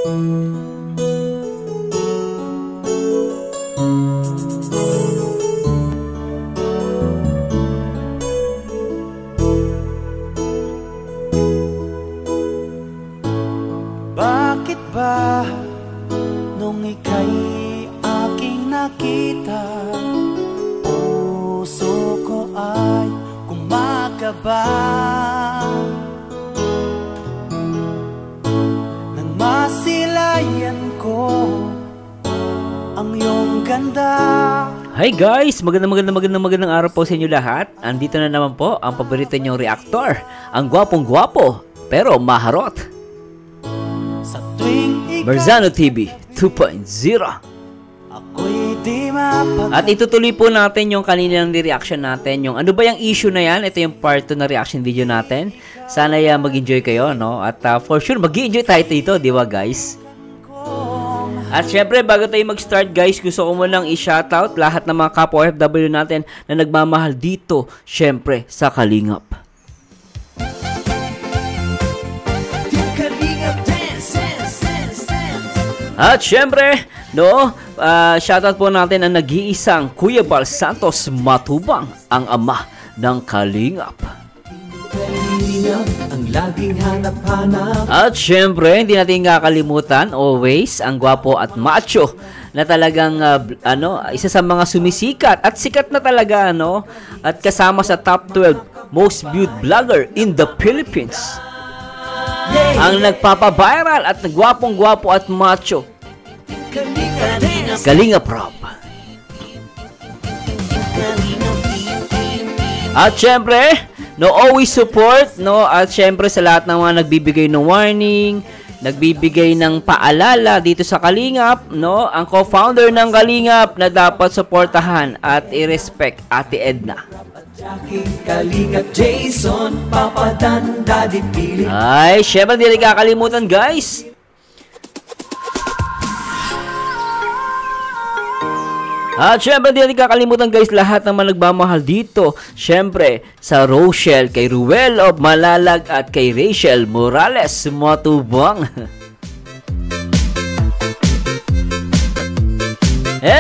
Bakit ba nung ika'y aking nakita, puso ko ay kumakaba nang masilayan ko ang iyong ganda. Hi guys! Magandang araw po sa inyo lahat. Andito na naman po ang paborito nyong reactor, ang gwapong-gwapo pero maharot, Marzano TV 2.0. At itutuloy po natin yung kaninang reaction natin. Yung ano ba yung issue na yan? Ito yung part 2 na reaction video natin. Sana mag-enjoy kayo, no? At for sure, mag-enjoy tayo dito, di ba guys? At syempre, bago tayo mag-start guys, gusto ko munang i-shoutout lahat ng mga kapwa OFW natin na nagmamahal dito, syempre, sa Kalingap. At syempre, no, shoutout po natin ang nag-iisang Kuya Bal Santos Matubang, ang ama ng Kalingap. At syempre, hindi natin kakalimutan, always, ang gwapo at macho na talagang, isa sa mga sumisikat at sikat na talaga, at kasama sa top 12 most viewed vlogger in the Philippines. Ang nagpapa-viral at gwapong-gwapo at macho, Kalingap Rob. At syempre, always support, at syempre sa lahat ng mga nagbibigay ng warning, nagbibigay ng paalala dito sa Kalingap, ang co-founder ng Kalingap na dapat suportahan at i-respect, Ate Edna. Ay, syempre hindi rin kakalimutan guys. At syempre hindi rin kakalimutan guys lahat ng mga nagmamahal dito. Syempre sa Rochelle, kay Ruel of Malalag at kay Rachel Morales Matubang.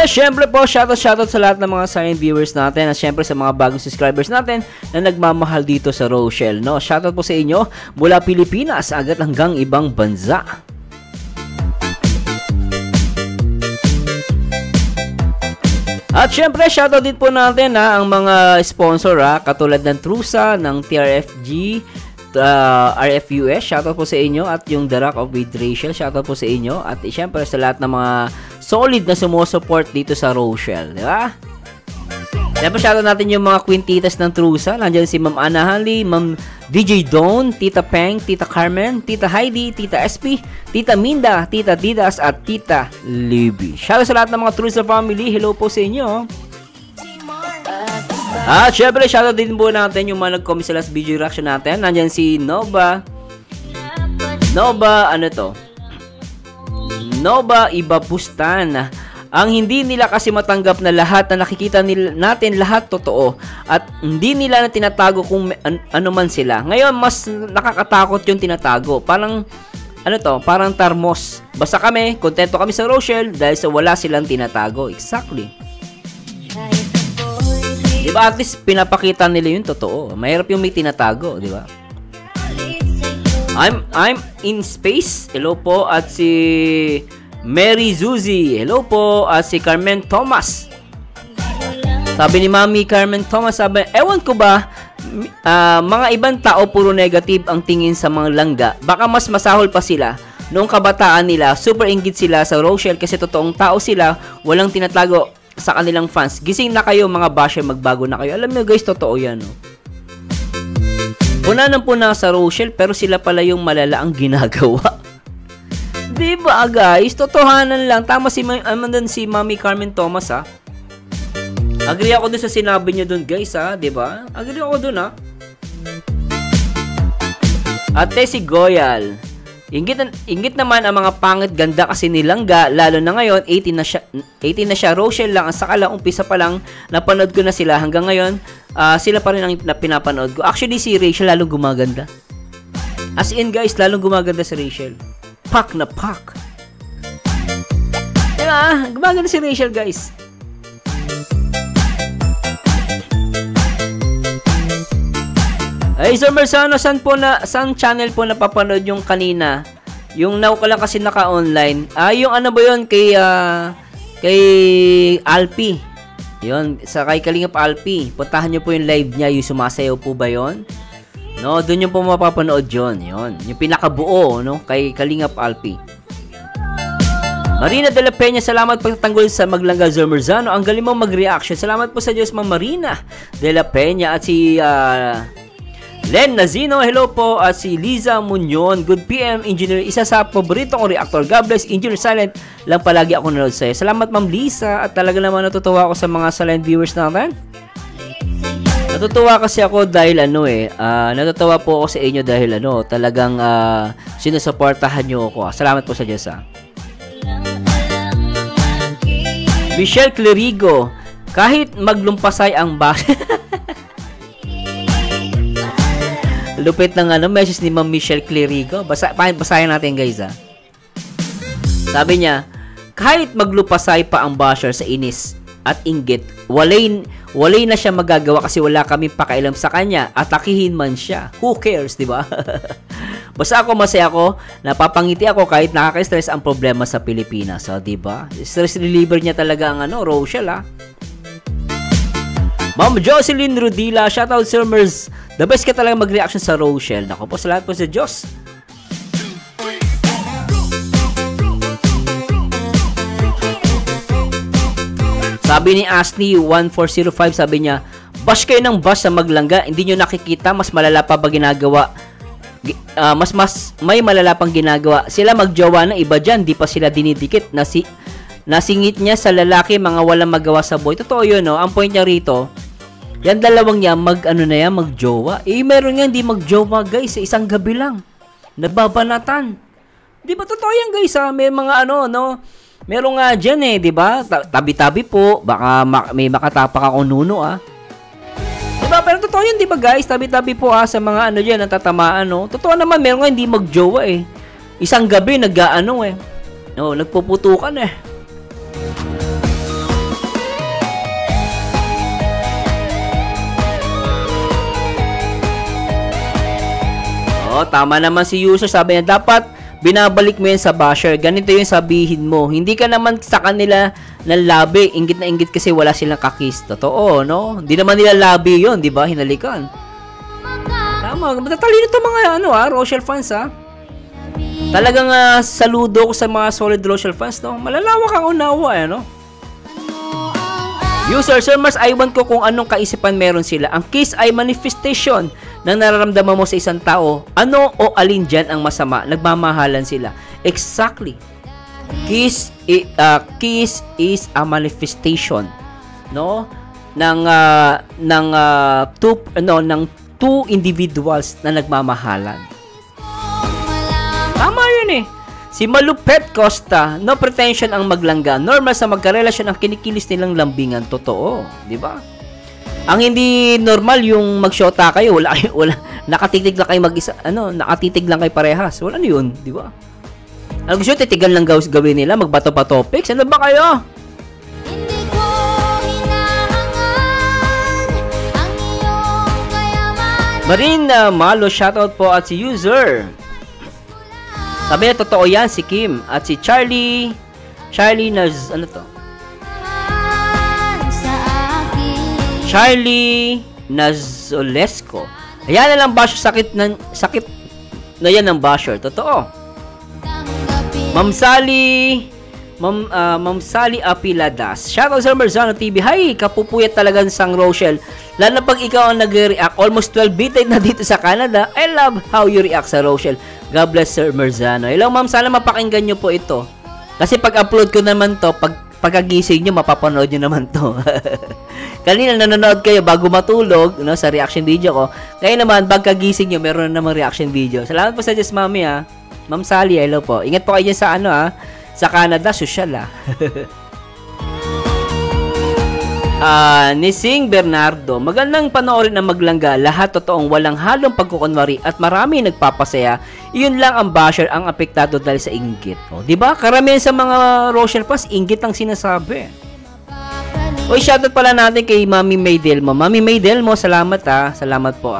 Syempre po, shoutout sa lahat ng mga silent viewers natin at syempre sa mga bagong subscribers natin na nagmamahal dito sa Rochelle, Shoutout po sa inyo mula Pilipinas agad hanggang ibang bansa. At syempre, shoutout din po natin ang mga sponsor katulad ng Trusa, ng TRFG, RFUS, shoutout po sa inyo, at yung The Rock of with Rachel, shoutout po sa inyo, at syempre sa lahat ng mga solid na sumusupport dito sa Rochelle, di ba? Siyempre, shoutout natin yung mga quintitas ng Trusa. Nandiyan si Ma'am Ana Hanley, Ma'am DJ Dawn, Tita Peng, Tita Carmen, Tita Heidi, Tita SP, Tita Minda, Tita Didas, at Tita Libby. Shoutout sa lahat ng mga Trusa family. Hello po sa inyo. At syempre, shoutout din po natin yung mga nag-comment sa last video reaction natin. Nandiyan si Nova, Nova Ibabustan. Ang hindi nila kasi matanggap na lahat na nakikita natin lahat totoo at hindi nila na tinatago kung ano man sila. Ngayon, mas nakakatakot yung tinatago. Parang, parang tarmos. Basta kami, kontento kami sa Rochelle dahil sa wala silang tinatago. Exactly. Diba, at least pinapakita nila yung totoo. Mahirap yung may tinatago, diba? I'm in space. Hello po. At si Mary Zuzi, hello po. At si Carmen Thomas. Sabi ni Mami Carmen Thomas, sabi, ewan ko ba, mga ibang tao puro negative ang tingin sa mga langga. Baka mas masahol pa sila. Noong kabataan nila, super inggit sila sa Rochelle kasi totoong tao sila, walang tinatago sa kanilang fans. Gising na kayo mga basher, magbago na kayo. Alam niyo guys, totoo yan. Puna ng puna sa Rochelle, pero sila pala yung malala ang ginagawa. Diba guys? Totohanan lang. Tama si Mami Carmen Thomas Agree ako dun sa sinabi niyo dun guys diba? Agree ako dun Ate si Goyal, Ingit naman ang mga pangit ganda kasi nilangga, lalo na ngayon 18 na siya. Rochelle lang ang sakala, umpisa pa lang napanood ko na sila hanggang ngayon. Sila pa rin ang pinapanood ko. Actually si Rachel lalong gumaganda. As in guys, lalong gumaganda si Rachel. Pak na pak. Diba? Gumagano si Rachel, guys. Ay, Sir Marzano, saan channel po napapanood yung kanina? Yung now ko lang kasi naka-online. Yung ano ba yun? Kay Alpi. Yun, kay Kalingap Alpi. Puntahan nyo po yung live niya. Yung sumasayaw po ba yun? No, doon yung po mapapanood yun. Yun. Yung pinakabuo, no? Kay Kalingap Alpi. Marina de la Peña, salamat pagtanggol sa Maglangga, Sir Marzano. Ang galing mong mag-reaction. Salamat po sa Diyos, Ma'am Marina de la Peña. At si Len Nazino, hello po. At si Liza Munyon, good PM, engineer. Isa sa paborito kong reactor. God bless, engineer silent. Lang palagi ako nanood sa'yo. Salamat, Ma'am Lisa. At talaga naman natutuwa ako sa mga silent viewers natin. Natutuwa kasi ako dahil natutuwa po ako sa inyo dahil talagang sinusuportahan nyo ako. Salamat po sa Diyos. Michelle Clerigo, kahit maglumpasay ang Lupit ng message ni Ma'am Michelle Clerigo. Basahin natin, guys, Sabi niya, kahit maglupasay pa ang basher sa inis at inggit, walay na siya magagawa kasi wala kaming pakialam sa kanya. Atakihin man siya. Who cares, di ba? Basta ako, masaya ako, napapangiti ako kahit nakaka-stress ang problema sa Pilipinas. So, di ba? Stress reliever niya talaga ang Rochelle, Ma'am Jocelyn Rudila, shoutout Sir Merz. The best ka talaga mag-reaction sa Rochelle. Naku po, salamat po sa Diyos. Sabi ni Asni1405, sabi niya, bash kayo ng bash sa Maglangga. Hindi nyo nakikita, mas malala pa ba ginagawa? May malala pang ginagawa. Sila magjowa na iba dyan, di pa sila dinidikit. Nasingit niya sa lalaki, mga walang magawa sa boy. Totoo yun, no? Ang point niya rito, yan dalawang niya, magjowa. Meron nga hindi magjowa, guys, sa isang gabi lang. Nababanatan. Di ba totoo yan, guys, May mga meron nga dyan, di ba? Tabi-tabi po, baka may makatapak ako nuno, Diba? Pero totoo yun, di ba, guys? Tabi-tabi po, sa mga dyan, natatamaan, Totoo naman, meron nga hindi magjowa, Isang gabi, nagpuputukan, Tama naman si user, sabi niya, dapat binabalik mo yan sa basher. Ganito yung sabihin mo. Hindi ka naman sa kanila ng labi. Inggit na inggit kasi wala silang kakis. Totoo, no? Hindi naman nila labi yun, di ba? Hinalikan. Tama. Matatalino ito mga, Rochelle fans, Talagang saludo ko sa mga solid Rochelle fans, no? Malalawak ang unawa, User, Sir Mars, iwan ko kung anong kaisipan meron sila. Ang kiss ay manifestation ng nararamdaman mo sa isang tao. Ano o alin dyan ang masama? Nagmamahalan sila. Exactly. Kiss is a manifestation, no? ng two individuals na nagmamahalan. Tama yun Si Malupet Costa, no pretension ang Maglangga. Normal sa magkarelasyon ang kinikilis nilang lambingan. Totoo, di ba? Ang hindi normal yung magshota kayo, wala nakatitig lang kayo mag-isa, nakatitig lang kayo parehas. Wala yun, di ba? Ang gusto titigan lang gawin nila, magbato pa topics. Ano ba kayo? Marina Malo, shoutout po at si user. Sabi niya, totoo yan, si Kim. At si Charlie Nazolesco. Ayan na lang basher, sakit na yan ng basher. Totoo. Ma'am Sally Apiladas. Shoutout sa Marzano TV. Hi, kapupuyat talaga sang Rochelle. Lalo pag ikaw ang nag-react. Almost 12 bitin na dito sa Canada. I love how you react sa Rochelle. God bless Sir Marzano. Hello ma'am, sana mapakinggan nyo po ito. Kasi pag-upload ko naman to, pagkagising nyo, mapapanood nyo naman to. Kanina nanonood kayo bago matulog, sa reaction video ko. Ngayon naman, pagkagising nyo, meron na namang reaction video. Salamat po sa Diyos, mami, Ma'am Sally, hello po. Ingat po kayo dyan sa sa Canada, social, Ni Sing Bernardo, magandang panoorin na maglangga, lahat totoong walang halong pagkukunwari at marami nagpapasaya. Iyon lang ang basher ang apektado dahil sa inggit. O, diba? Karamihan sa mga Rochelle Pass, inggit ang sinasabi. Uy, shoutout pala natin kay Mami Maydelmo. Mami Maydelmo, salamat Salamat po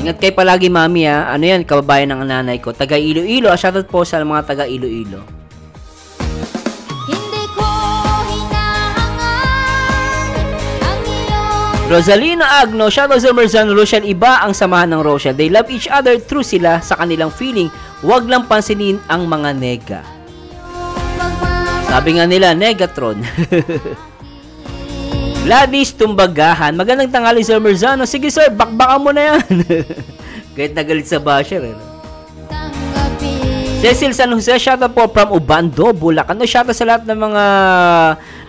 Ingat kayo palagi, Mami Ano yan, kababayan ng nanay ko. Taga Iloilo. Shoutout po sa mga taga Iloilo. Rosalina Agno, shoutout sa Merzan Rochelle. Iba ang samahan ng Rochelle. They love each other, true sila sa kanilang feeling. Huwag lang pansinin ang mga nega. Sabi nga nila, Negatron. Gladys Tumbagahan, magandang tanghali Sir Merzano. Sige sir, bakbakan mo na yan. Kahit nagalit sa basher Cecil San Jose, shoutout po from Ubando, Bulacan. Shoutout sa lahat ng mga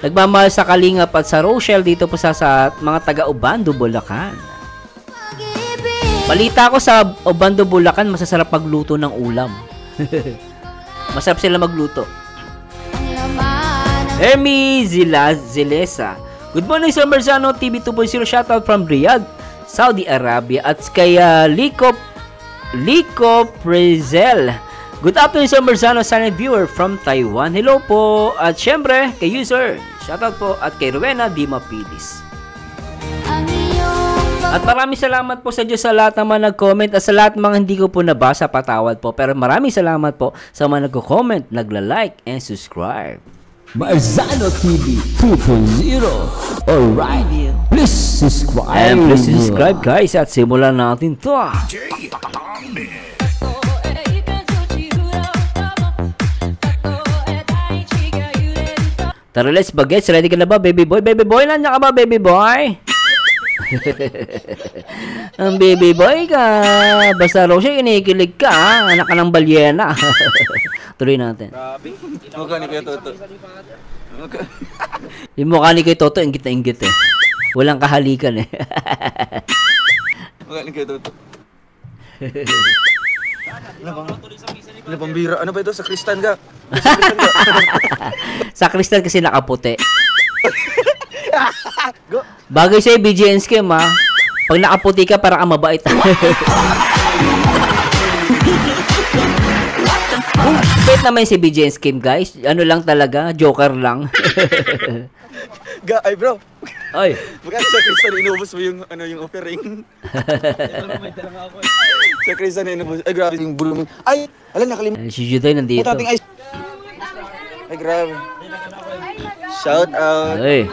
nagmamahal sa Kalingap at sa Rochelle dito po sa mga taga Ubando, Bulacan. Balita ko sa Ubando, Bulacan, masasarap magluto ng ulam. Masarap sila magluto. Hermie Zilesa, good morning Sir Merzano, TV 2.0, shoutout from Riyadh, Saudi Arabia. At kay Lico Prezel, good afternoon Sir Merzano, silent viewer from Taiwan. Hello po. At syempre kay user, shoutout po. At kay Rowena Dima Pilis. At maraming salamat po sa Diyos sa lahat ng mga nag-comment at sa lahat ng mga hindi ko po nabasa, patawad po. Pero maraming salamat po sa mga nag-comment, nagla-like and subscribe. Merzano TV 2.0. Alright, please subscribe. And please subscribe guys at simulan natin to. Tara, let's bagets. Ready ka na ba, baby boy? Baby boy, nandiyan ka ba, baby boy? Ang baby boy ka. Basta Rosie, kinikilig ka. Anak ka ng balyena. Tuloy natin. Mukha ni Kuya Toto. Yung mukha ni Kuya Toto, inggit na inggit Walang kahalikan Mukha ni Kuya Toto. Ano pambira? Ano ba ito? Sa Kristan ka? Sa Kristan kasi nakaputi. Bagay sa'yo, BGN Scam Pag nakaputi ka, parang mabait. Bait naman si BGN Scam guys. Ano lang talaga, joker lang. Ay bro. Ay. Bakit sa Kristan inubos mo yung yung offering? Sa Kristan inubos. Ay grabe yung bulong. Ay, ala nakalimutan. Si Juday nandito. Ay grabe. Shout out. Ay.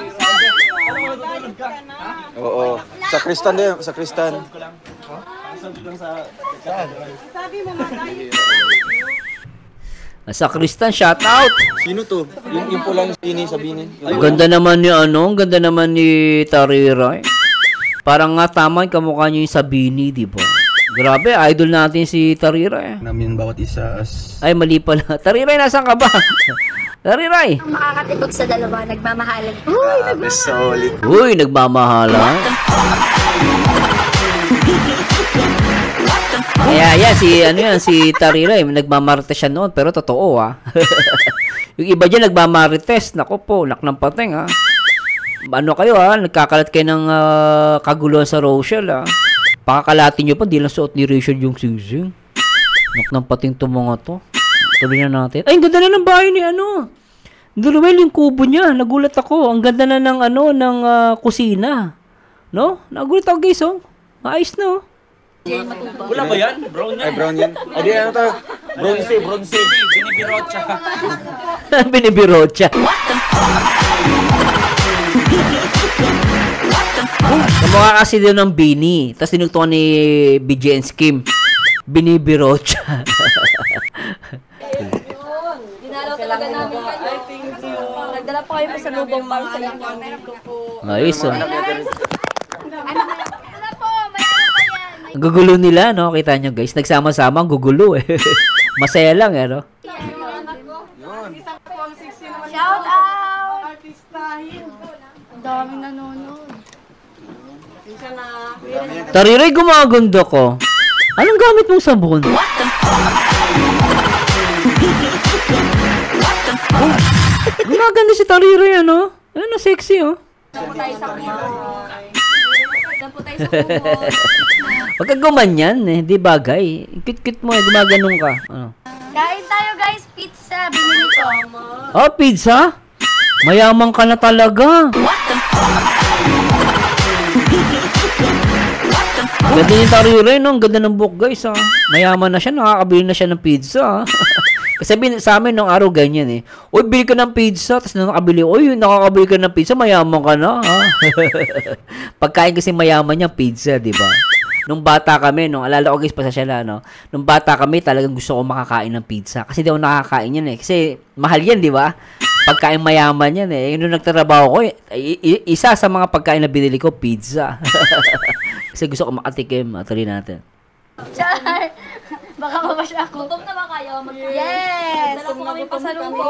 Oo. Sa Kristan din, sa Kristan. Sa Kristan, shout out. Sino to? Yung pulang sini sa bini. Ang ganda naman ni ang ganda naman ni Tariray. Parang nga tama yung kamukha niyo yung Sabini, di ba? Grabe, idol natin si Tariray. Namin bawat isa as... Ay, mali pala. Tariray, nasan ka ba? Tariray. Makakatipog sa dalawa, nagmamahalan. Solid. Uy, nagmamahalan. Kaya si Tariray, nagmamarites siya noon, pero totoo Yung iba dyan nagmamarites, nako po, ng pateng Ano kayo nagkakalat kayo ng kaguluhan sa Rochelle Pakakalatin nyo pa, di lang suot ni Rachel yung sing-sing. Ng pating to mga to. Tuloy na natin. Ay, ang ganda na ng bahay ni Duluwel, yung kubo niya. Nagulat ako. Ang ganda na ng ng kusina. No? Nagulat ako guys Maayos na Wala ba yan? Brown yan. Ay, brown yan. Ay, di ano to? Bronze. Binibirotsa. Binibirotsa. Kamukha kasi din ng Bini. Tapos tinugtukan ni BGN Scam. Binibirotsa. Dinalaw talaga namin kayo. Nagdala pa kayo pa sa lubong para sa inyo. Ayos Ano po, may ano pa yan. Ang gugulo nila, no? Kita nyo guys. Nagsama-sama ang gugulo Masaya lang no? Shout out! Ang daming nanonood. Tariray, gumaganda ko. Anong gamit mong sabon? Gumaganda si Tariray, Sexy, Saan po tayo sa kumot? Saan po tayo sa kumot? Huwag ka gumanyan eh, di bagay. Cute-cute mo eh, gumaganong ka. Ano? Kain tayo guys, pizza. Binili ko. Oh, pizza? Mayaman ka na talaga. Ganda ni Tarire, no? Ang ganda ng buhok, guys, ha? Mayaman na siya, nakakabili na siya ng pizza, ha? Kasi sa amin nung araw ganyan, eh. Uy, bili ka ng pizza, tapos nakakabili, uy, nakakabili ka ng pizza, mayaman ka na, ha? Pagkain kasi mayaman niya, pizza, di ba? Nung bata kami, alala ko guys, pasasyala, no? Nung bata kami, talagang gusto ko makakain ng pizza. Kasi di ako nakakain yan, eh. Kasi mahal yan, di ba? Pagkain mayaman yan, eh. Nung nagtatrabaho ko, isa sa mga pagkain na binili ko, pizza. Kasi gusto ko makatikim. Tuloy natin. Char! Baka mabash ako. Gutom na ba kayo? Yes! Dala po kami pasalubong.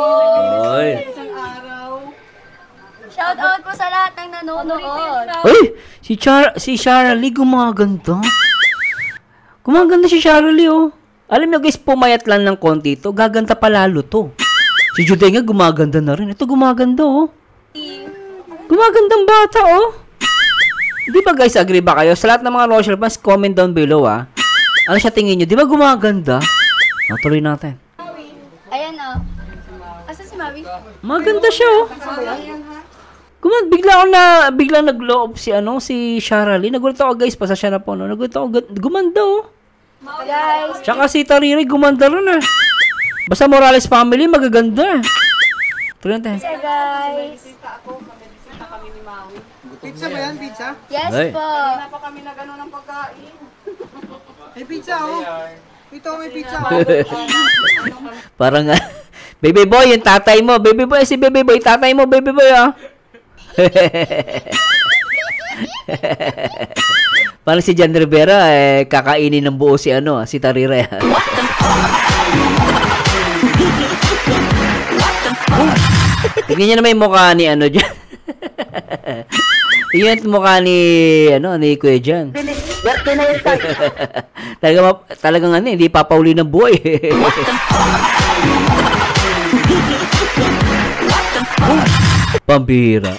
Oy! Shout out po sa lahat ng nanonood. Uy! Si Sharalee gumaganda. Gumaganda si Sharalee, oh. Alam niyo guys, pumayat lang ng konti ito. Gaganda pa lalo to. Si Juday nga gumaganda na rin. Ito gumaganda, oh. Gumagandang bata, oh. Di ba guys, agree ba kayo? Sa lahat ng mga Rochelle fans, comment down below, ah. Ano siya tingin nyo? Di ba gumaganda? Tuloy natin. Ayan, oh. Asa si Mavi? Maganda siya, oh. Biglang nag-glow up si Sharalee. Nagulat ako guys, pasasya na po, no? Nagulat ako, gumanda, oh. Guys, Tsaka si Tarire, gumanda rin, eh. Basta Morales family, magaganda. Tuloy natin. pizza guys. Pizza ba yan? Pizza? Yes Ay. po. Wala pa kami na gano'n ng pagkain. May pizza, oh. Ito, may pizza, oh. Parang, baby boy, yung tatay mo. Baby boy, si baby boy. Tatay mo, baby boy, ah. Parang si Jan Rivera, kakainin ng buo si Tarire. Tignan niyo naman yung mukha ni dyan. Tignan yung mukha ni Kuya Jan. Talagang hindi papauli ng buhay. Pambira.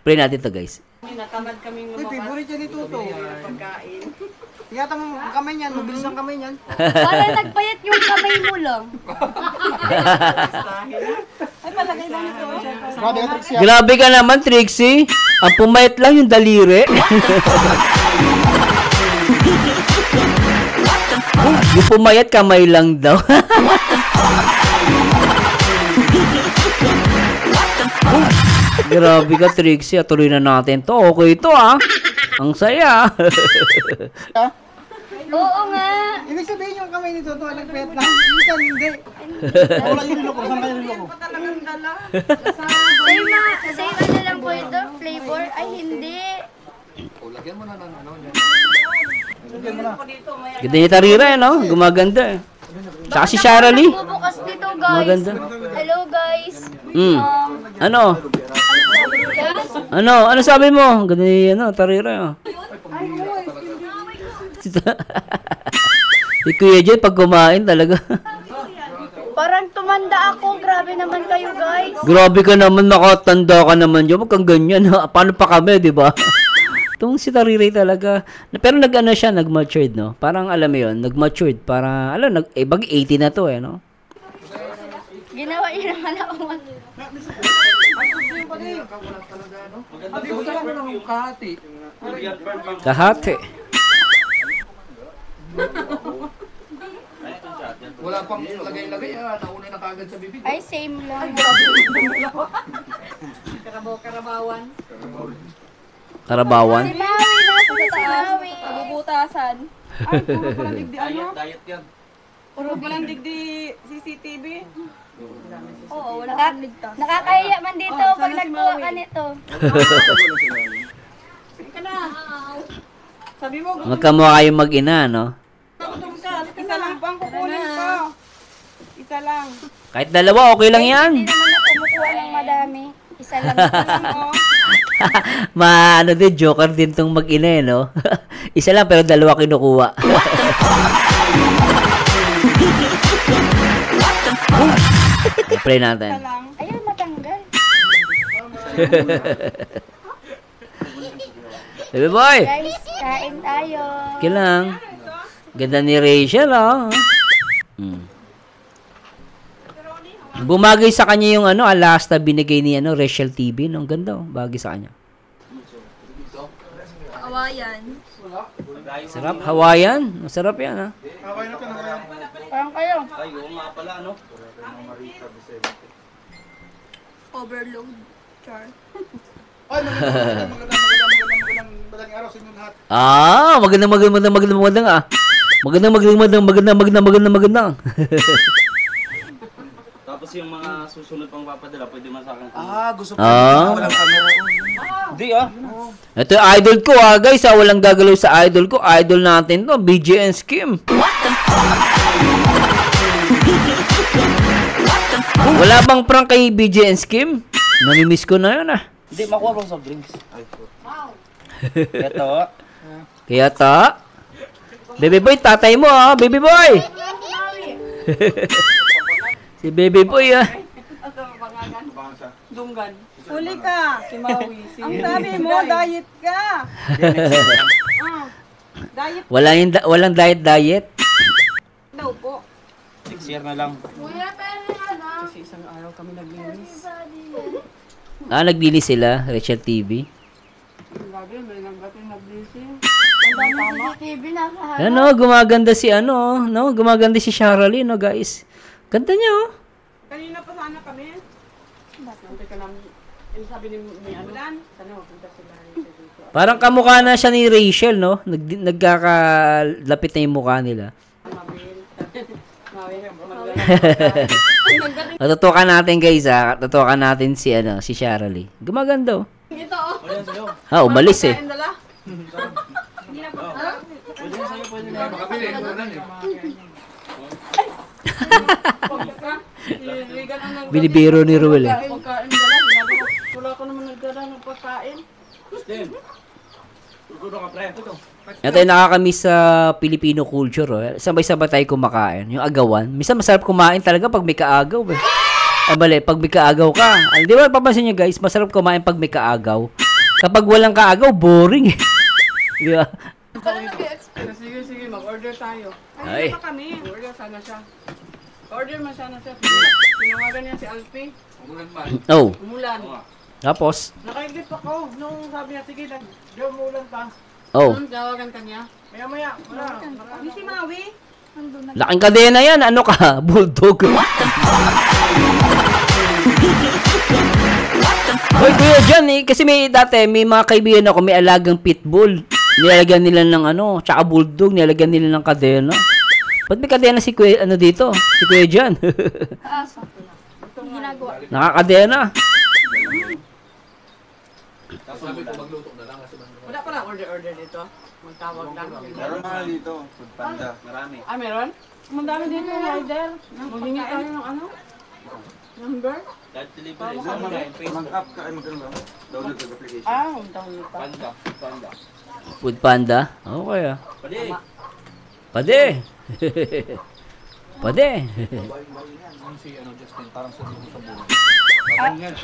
Play natin to guys. Natamad kaming lumabas. Uy, favorite yan ni Toto. Pagkain. Ingatan mo ang kamay niyan, mabilis ang kamay niyan. Parang nagpayat yung kamay mo lang. Ay, palagay na nito. Grabe ka naman, Trixie. Ang pumayat lang yung daliri. Yung pumayat, kamay lang daw. Grabe ka, Trixie. Tuloy na natin to. Okay to, ah. Ang saya. Oo nga. Ibig sabihin yung kamay ni Toto, nagpayat lang. Minsan, hindi. Wala yung loko. Saan kayo yung loko? Talagang dala. Same lang po ito, flavor. Ay, hindi. Lagyan mo na ng Ganda ni Tarire, no? Gumaganda, eh. Saka si Sharalee. Bubukas dito, guys. Maganda. Hello, guys. Ano? Ano sabi mo? Ganda ni Tarire, oh. Si Kuya Jen, pag kumain talaga. Parang tumanda ako. Grabe naman kayo, guys. Grabe ka naman, nakatanda ka naman yun. Huwag kang ganyan, ha? Paano pa kami, di ba? Itong si Tarire talaga. Pero siya, nag-matured, no? Parang alam mo yun, nag-matured. Para, bag 80 na to, eh, no? Ginawa niyo naman ako. Kahati. Wala pang lagay-lagay, nauna na kagad sa bibig. Ay, same lang. Karabawan. Si Maui, nasa si Maui. Pabubutasan. Ay, puro palang digdi ano? Diet yan. Puro palang digdi CCTV. Oo, wala kang ligtas. Nakakahiya man dito Oh, pag sana si nagkuha Maui. ka nito. Ka na. Sabi mo, Magkamukha kayong mag-ina, no? gutom ka. Isa lang pa ang kukunin ko. Isa lang. Kahit dalawa, okay lang yan. Hindi naman ako kumukuha ng madami. Isa lang. Oh. Din, joker din tong mag-ina, eh, no? Isa lang, pero dalawa kinukuha. Play natin. Isa lang. Ayun, matanggal. Baby boy! Guys, kain tayo. Kailang. Ganda ni Rachel, oh. Bumagay sa kanya yung Alasta binigay ni Rachel TV. Ang ganda, oh. Bagay sa kanya. Awayan. Sarap, Hawaiian. Masarap yan, ha. Parang kayo. Ay, oo nga pala, ano? Overload. Char. Ay, magandang araw sa inyo lahat. Magandang ah. Magandang. Tapos yung mga susunod pang papadala, pwede man sa akin. Gusto ko walang camera. Hindi Ito yung idol ko guys walang gagalaw sa idol ko. Idol natin to, BJN Skim. Wala bang prank kay BJN Skim? Namimiss ko na yun Hindi, makuha pang soft drinks. Ito. Kaya ta. Baby boy, tatay mo baby boy. Si baby boy Dunggan. Huli ka. Kimawi. Ang sabi mo, diet ka. Diet Walang diet. daw po. 6 year na lang. Kuya, pero Kasi isang araw kami naglinis. Naglinis sila, Rachel TV. Grabe, may nanggating naglinis. ang dami sa TV na Gumaganda si gumaganda si Sharalee, guys. Ganda niya, Kanina pa sana kami. Nantay ka namin. Yung sabi ni Anulan, sana mapunta sila dito. Parang kamukha na siya ni Rachel, no? Nagkakalapit na yung mukha nila. Tutukan natin, guys, tutukan natin si Sharalee. Gumaganda, umalis eh. Binibiro ni Ruel eh. Wala ko naman nagdala ng pagkain. Ito yung nakakamiss sa Filipino culture. Sabay-sabay tayo kumakain. Yung agawan. Minsan masarap kumain talaga pag may kaagaw. Pag may kaagaw ka. Di ba papansin nyo guys, masarap kumain pag may kaagaw. Kapag walang kaagaw, boring. Di ba? Sige, mag-order tayo. Ay. Ay, pa kami. Order sana siya. Order man sana siya. Tinawagan niya si Alfie. Umulan. Tapos? Nakaingit ako nung sabi niya, sige, umulan pa. Tawagan ka niya. Maya, wala. Hindi si Maui. Laking kadena yan. Ano ka? Bulldog. Hoy, kuya dyan kasi dati may mga kaibigan ako, may alagang pitbull. Nilalagyan nila ng tsaka bulldog, nilalagyan nila ng kadena. Ba't may kadena si kuya, dito? Si kuya dyan. ginagawa. Nakakadena. Wala pa lang order dito. Magtawag lang. Meron mga dito, food panda. Marami. Meron? Ang dami dito ng order. Maghingi tayo ng number? Kahit delivery. Facebook. Mag-app ka, magkano ba? Download yung application. Download pa. Panda. Food panda? Okay Pwede. Pwede.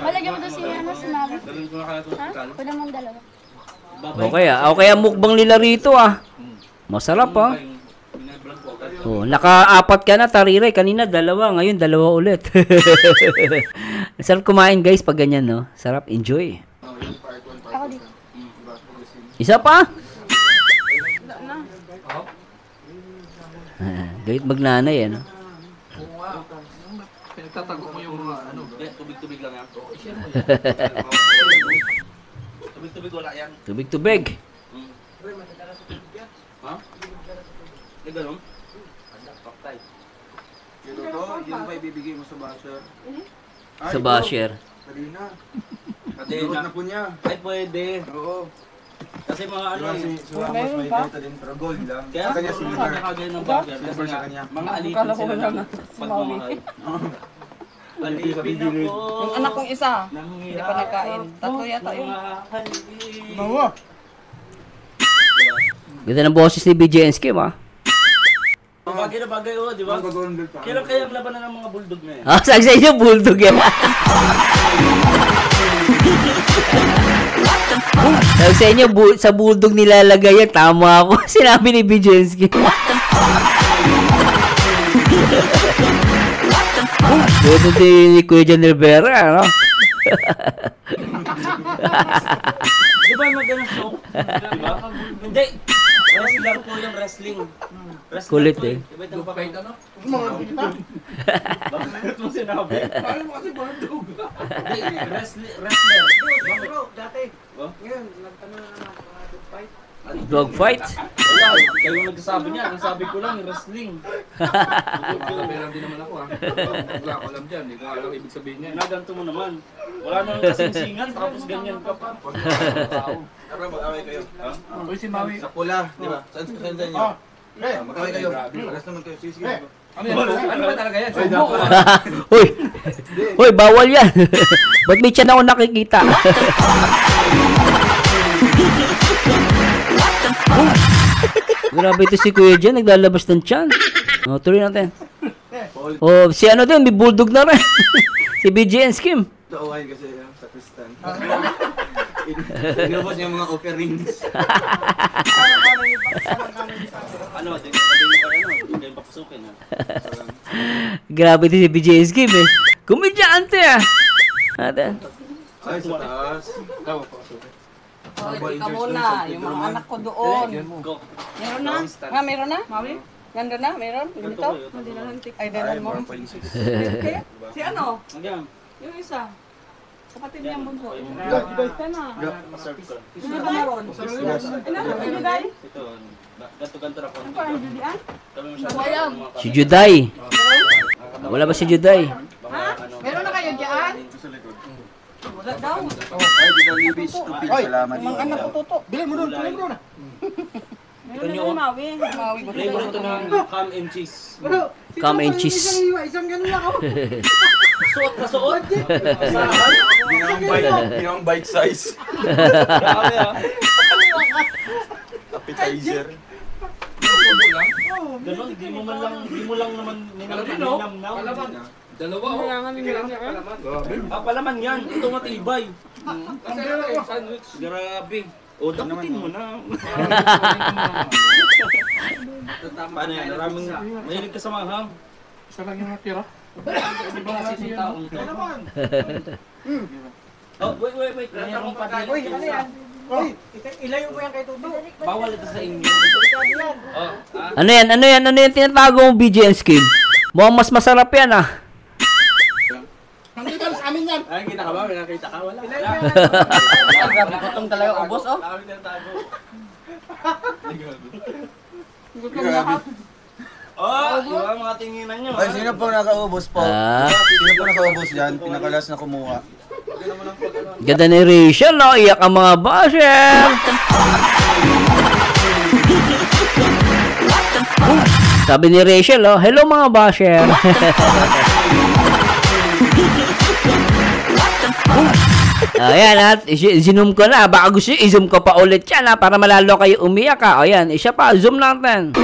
Malagyan mo doon si Mami. Dalhin ko na kaya ito sa hospital. Pwede mong dalawa. Okay mukbang nila rito Masarap naka-4 ka na, Tariray. Kanina 2, ngayon 2 ulit. Sarap kumain guys pag ganyan, no? Sarap, enjoy. Ako dito. Isa pa? Gawit magnanay, ano? Pinagtatago mo yung tubig-tubig lang yan. Tubig-tubig wala yan. Tubig-tubig. Ha? Eh, ganun? Paktay. Pero to, yun ba ibibigay mo sa basher? Sa basher. Dali na. Kadena. Durot na po niya. Ay, pwede. Oo. Kasi mga Si Ramos may ganito din, pero gold lang. Kaya Sa kanya silver. kagaya ng burger. Kasi Silver sa nga, kanya. mga alitin sila ng pagmamahal. Alipin ako. Yung anak kong isa, hindi pa nagkain. 3 yata yun. Bawa. Ganda ng boses ni BJN Skim, Bagay na bagay, di ba? Mag-gold pa. Kailan kaya ang labanan ng mga bulldog na yan? Sa inyo, bulldog yan. Sabi sa inyo, sa bulldog nilalagay yan. Tama ako. Sinabi ni Bijenski. Ito din ni Kuya John Rivera, no? Di ba mag-ano show? Di ba? Hindi. Wrestler po yung wrestling. Wrestler Kulit po eh. Di ba ito ba kayo? Bakit mo sinabi? Paano mo kasi bulldog? Hindi, wrestler. Bro, dati. Ngayon, nagtanong na naman mga dog fight. Dog fight? Wala, kayo nagsasabi niya. Ang sabi ko lang, wrestling. Meron din naman ako ha. Wala ko alam dyan. Hindi ko alam ibig sabihin niya. Naganto mo naman. Wala naman kasing singan, tapos ganyan ka pa. Tara, mag-away kayo. Uy, si Maui. Sa pula, di ba? Saan niyo? Mag-away kayo. Alas naman kayo. Sige. Ano yan? Ano ba talaga yan? Sumo. Uy! Uy, bawal yan. Ba't may tiyan ako nakikita? Grabe ito si Kuya Jan, naglalabas ng tiyan. O, tuloy natin. O, si ano din, may bulldog na rin. Si BJ and Skim. Taawain kasi sa Kristan. Inubos niya mga offerings. Ano, sabi mo pa hindi kayo papasukin ha. Grabe ito si BJ and Skim eh. Kumidyante ah. Ate. Ay, sa taas. Ikaw muna, yung mga anak ko doon. Go. Meron na? Nga, meron na? Maui? Nandun na? Meron? Ganito? Ay, dalan mo. Si ano? Hanggang. Yung isa. Kapatid niyang bunso. Serve ko. Sino ba meron? Ano? Juday? Ito, ganto-ganto na po. Ano pa ang Judian? Kami masyado. Si Juday. Wala ba si Juday? Ha? Meron na kayo dyan? Wala daw. Ay, di na libis. Stupid. Salamat. Mga anak ko tuto. Bilhin mo doon, bilhin mo doon. Meron na yung Maui. Maui. Flavor ito ng ham and cheese. Bro, Come and cheese. Isang ganun lang ako. Suot na suot. Yung bite size. Grabe ah. Appetizer. Ganon, di mo lang naman ninam-nam. Dalawa oh. Ah, palaman yan. Ito matibay. Kasi sandwich. Grabe. O, dakutin mo na. Paano yan? Maraming mahilig ka sa mahang. Isa lang yung natira. Di ba kasi yung taong to? Oh, wait. Mayroong pa din. Uy, ano yan? Uy, ilayo mo yan kay Tuto. Bawal ito sa inyo. Oh, ah. Ano yan tinatago mong BJ and Skim? Mukhang mas masarap yan ah. Nandito sa amin yan. Ay, kita ka ba? May nakita ka? Wala. Ilayo mo yan. Grabe, kutong talaga ubos, oh. Gutom lahat. Oh, yung mga tinginan nyo. Ay, sino po nakaubos po? Ah. Sino po nakaubos yan? Pinakalas na kumuha. Ganda ni Rachel, no? Iyak ang mga basher. Sabi ni Rachel, oh, hello mga basher. Ayan, at zoom ko na. Baka gusto nyo, i-zoom ko pa ulit yan, ha, para malalo kayo umiyak, ha. Ayan, isa pa, zoom natin.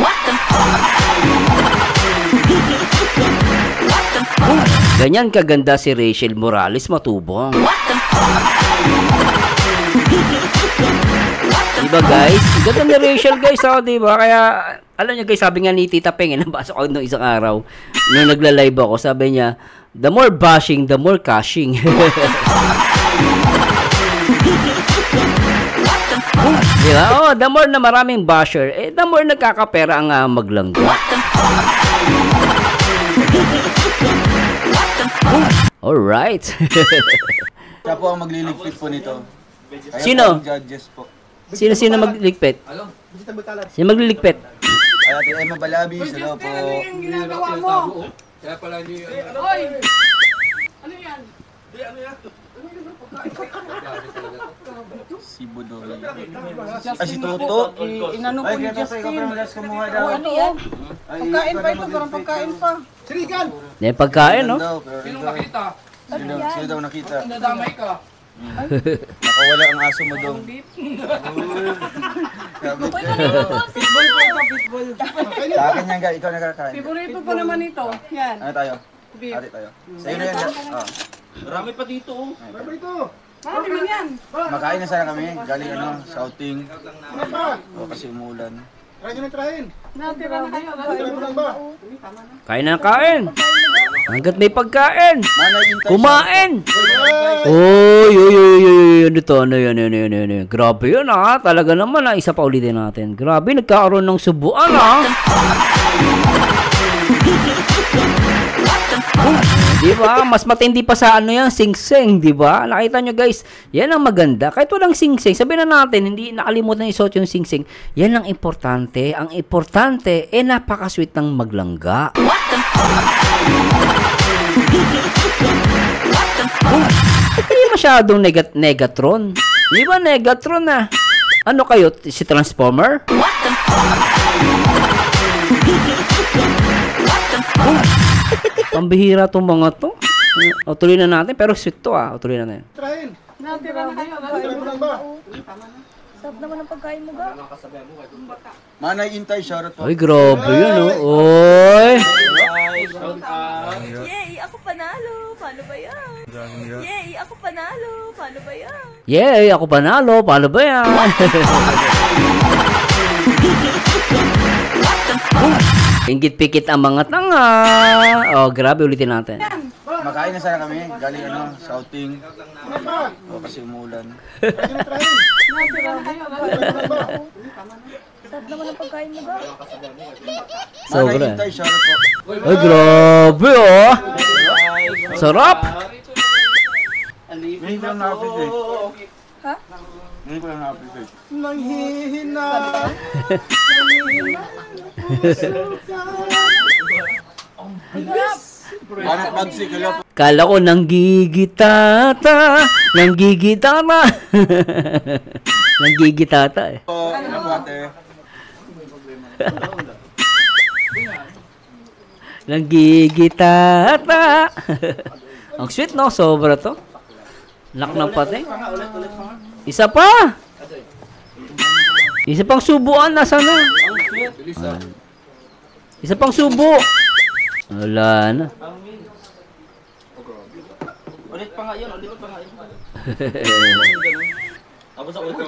Ganyan kaganda si Rachel Morales matubong. Diba guys? Ganda ni Rachel guys, oh, diba? Kaya, alam niyo guys, sabi nga ni Tita Peng, nabasa ko nung isang araw, nung nagla-live ako, sabi niya, the more bashing, the more cashing. Diba? Oh, the more na maraming basher, the more nagkakapera ang maglangga. Alright. Siya po ang magliligpit po nito. Kaya Sino? po ang judges po. Sino magliligpit? Sino magliligpit? Ay, Ate Emma Balabis, hello po. Ano yung ginagawa mo? Kaya pala hindi... Oy! Ano yan? Si Budoy. Ay, si Toto. Inano ko Ay, ni kaya pa ikaw Justin. parang last kumuha daw. Ano yan? Ay, Pagkain pa ikaw ito, daw parang pagkain pa. Sinigan! Yan pagkain, no? Sino nakita? Sino daw nakita? Nadamay ka. Nakawala ang aso mo doon. Sabi ko. Pitbull pa ito, pitbull. Sa akin yan, guys. Ikaw nakakain. Favorito pa naman ito. Yan. Ano tayo? Beef. Ate tayo. Sa'yo na yan. Ah. Marami pa dito, oh. Ano ito? Marami man yan. Makain na sana kami. Galing scouting. O kasi umulan. Try nyo na trahin. Natira na kayo. Kain na kain. Hanggat may pagkain. Manay Intay. Kumain. Oy, oy, oy, oy, ano to? Ano yan, ano yan, ano yan. Grabe yun talaga naman isa pa ulitin natin. Grabe, nagkakaroon ng subuan Diba? Mas matindi pa sa yan, sing-sing, diba? Nakita nyo guys, yan ang maganda. Kahit walang sing-sing, sabihin na natin, hindi nakalimutan isuot yung sing-sing. Yan ang importante. Ang importante, napaka-sweet ng maglangga. Kayo masyadong Negatron. Di ba Negatron na? Ano kayo? Si Transformer? Pambihira tong mga to. O, tuloy na natin. Pero sweet to O, tuloy na natin. Trahin. Natira na kayo. Try mo lang ba? Sarap naman ang pagkain mo, ga. Manay Intay, shoutout po. Ay, grabe yun, Oy! Yay! Ako panalo! Paano ba yan? Yay! Ako panalo! Paano ba yan? Yay! Ako panalo! Paano ba yan? Ingit-pikit ang mga tanga. Oh, grabe, ulitin natin. Makain na sana kami. Galing scouting. O kasi umulan. Try nyo na trahin. Natira na kayo. Sarap naman ang pagkain mo, ga. Manay Intay, shoutout po. Ay, grabe, Sarap! Ngayon ko lang na-appreciate. Ha? Ngayon ko lang na-appreciate. Nanghihina. Banat bagsi, kalap. Kala ko nanggigitata. Nanggigitata. Nanggigitata Ano po ate? Nanggigitata. Ang sweet, no? Sobra to. Lak ng pati. Isa pa. Isa pang subuan. Nasaan na? Isa pang subo. Wala na. Ulit pa nga yun. Tapos ako ito.